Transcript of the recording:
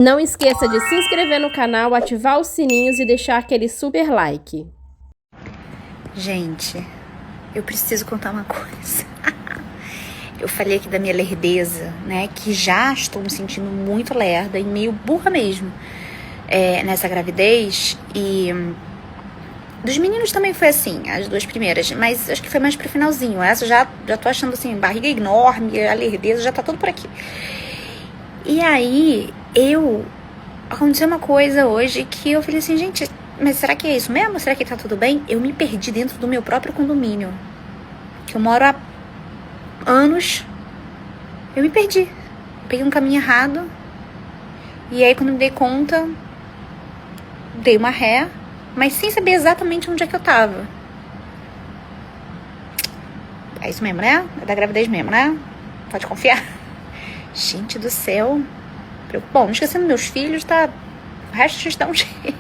Não esqueça de se inscrever no canal, ativar os sininhos e deixar aquele super like. Gente, eu preciso contar uma coisa. Eu falei aqui da minha lerdeza, né? Que já estou me sentindo muito lerda e meio burra mesmo nessa gravidez. E dos meninos também foi assim, as duas primeiras. Mas acho que foi mais pro finalzinho. Essa já tô achando assim, barriga enorme, a lerdeza já tá tudo por aqui. E aí, aconteceu uma coisa hoje que eu falei assim, gente, mas será que é isso mesmo? Será que tá tudo bem? Eu me perdi dentro do meu próprio condomínio, que eu moro há anos. Eu me perdi. Peguei um caminho errado. E aí, quando me dei conta, dei uma ré, mas sem saber exatamente onde é que eu tava. É isso mesmo, né? É da gravidez mesmo, né? Pode confiar. Gente do céu. Bom, não esquecendo meus filhos, tá? O resto já dá um jeito.